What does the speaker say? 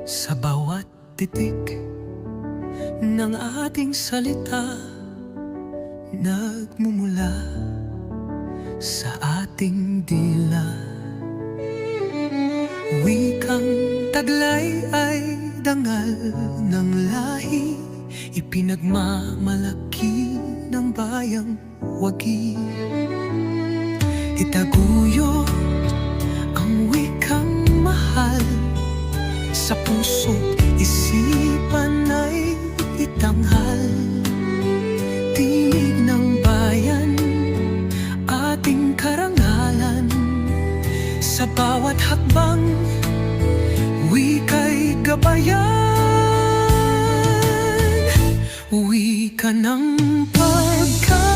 Sa bawat titik ng ating salita, nagmumula sa ating dila. Wikang taglay ay dangal ng lahi, ipinagmamalaki ng bayang wagi. Itaguyo ang wikang mahal, sa puso't isipan ay itanghal. Tinig ng bayan, ating karangalan, sa bawat hakbang, wika'y gabayan. Wika ng pagkaisa,